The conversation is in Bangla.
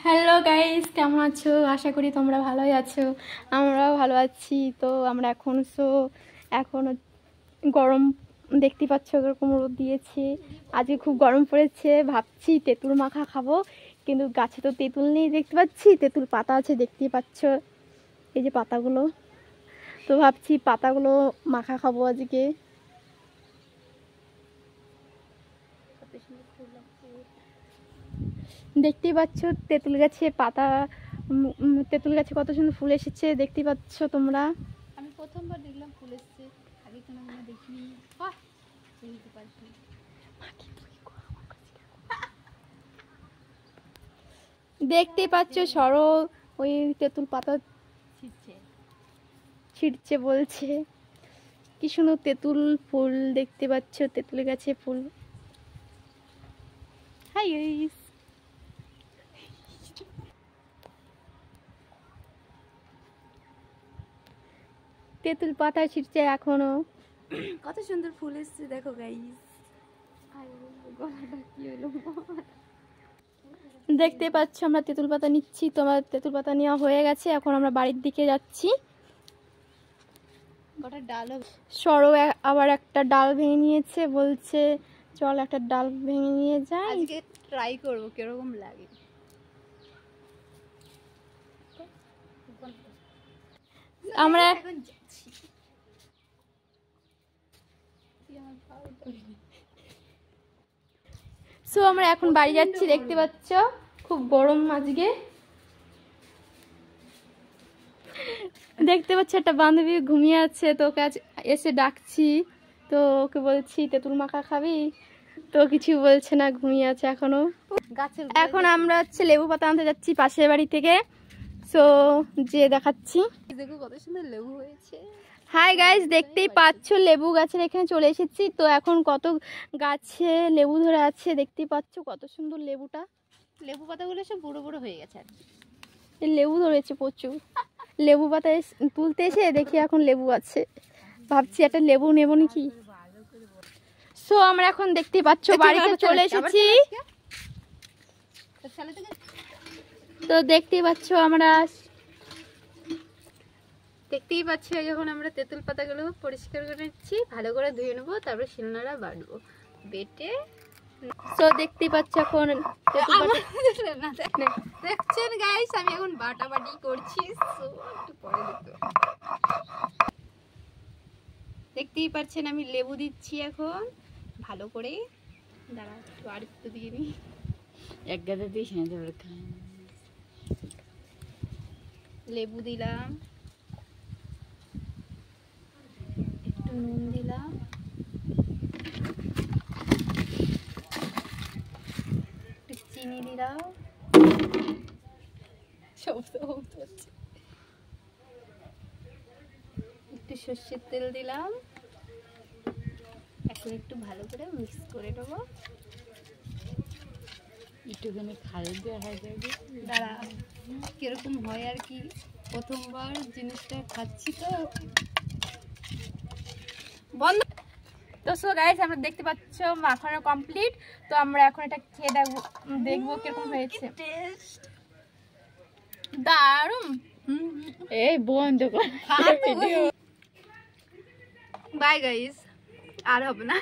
হ্যালো গাইস, কেমন আছো? আশা করি তোমরা ভালোই আছো। আমরাও ভালো আছি। তো আমরা এখন গরম দেখতে পাচ্ছ, এরকম রোদ দিয়েছে। আজকে খুব গরম পড়েছে। ভাবছি তেঁতুল মাখা খাবো, কিন্তু গাছে তো তেঁতুল নেই দেখতে পাচ্ছি। তেঁতুল পাতা আছে দেখতেই পাচ্ছ, এই যে পাতাগুলো। তো ভাবছি পাতাগুলো মাখা খাবো আজকে। দেখতেই পাচ্ছ তেঁতুল গাছে পাতা, তেঁতুল গাছে কত সুন্দর ফুল এসেছে দেখতেই পাচ্ছ তোমরা। আমি প্রথমবার দেখলাম ফুল এসেছে, আগে কোনো দেখিনি। বুঝতে পারছি। দেখতেই পাচ্ছ সরো ওই তেঁতুল পাতা ছিটছে বলছে। কি সুন্দর তেঁতুল ফুল দেখতে পাচ্ছ, তেঁতুল গাছে ফুল। হাই গাইস, তেঁতুল পাতা ছিটছে এখনো। কত সুন্দর ফুল এসেছে দেখো গাইস। দেখতে পাচ্ছ আমরা তেঁতুল পাতা নিচ্ছি। তোমার তেঁতুল পাতা নেওয়া হয়ে গেছে, এখন আমরা বাড়ির দিকে যাচ্ছি। সরো আবার একটা ডাল ভেঙে নিয়েছে, বলছে চল একটা ডাল ভেঙে নিয়ে যাই, আজকে ট্রাই করব কিরকম লাগে। আমরা এখন যাচ্ছি। আমরা এখন বাড়ি যাচ্ছি। দেখতে পাচ্ছ খুব গরম আজকে। দেখতে পাচ্ছ একটা বান্ধবী ঘুমিয়ে আছে, তো ওকে আজ এসে ডাকছি। তো ওকে বলছি তেঁতুল মাখা খাবি, তো কিছু বলছে না, ঘুমিয়ে আছে এখনো। এখন আমরা লেবু পাতা আনতে যাচ্ছি পাশের বাড়ি থেকে। সো যে দেখাচ্ছি, দেখো কত সুন্দর লেবু হয়েছে। হাই গাইস, দেখতেই পাচ্ছ লেবু গাছের এখানে চলে এসেছি। তো এখন কত গাছে লেবু ধরে আছে দেখতেই পাচ্ছ, কত সুন্দর লেবুটা। লেবু পাতাগুলো সব বুড়ো বুড়ো হয়ে গেছে আর কি। লেবু ধরেছে প্রচুর। লেবু পাতা তুলতে এসে দেখি এখন লেবু আছে, ভাবছি একটা লেবু নেবো নাকি। সো আমরা এখন দেখতেই পাচ্ছ বাড়িতে চলে এসেছি। তো দেখতেই পাচ্ছ যখন আমরা তেঁতুল পাতাগুলো পরিষ্কার করে নিচ্ছি, ভালো করে ধুয়ে নেবো, তারপর শিলনোড়া বাটবো, বেটে। তো দেখতেই পাচ্ছ এখন দেখছেন গাইস, আমি এখন বাটাবাটি করছি। সো একটু পরে দেখতেই পাচ্ছেন আমি লেবু দিচ্ছি এখন ভালো করে। দাঁড়া একটু আর একটু দিয়ে নি, এক গাদা দিয়ে লেবু দিলাম, একটু নুন দিলাম, একটু চিনি দিলাম, একটু সর্ষের তেল দিলাম। এখন একটু ভালো করে মিক্স করে নেবো। একটুখানি খালি দেখা যাবে, দাঁড়া কিরকম হয় আর কি, প্রথমবার জিনিসটা খাচ্ছি তো। বন্ধ। তো সো গাইস, আমরা দেখতে পাচ্ছ মাখানো কমপ্লিট। তো আমরা এখন এটা খেয়ে দেখবো কিরকম হয়েছে। দারুন। এই বন্ধ কর। বাই গাইস, আর হবে না।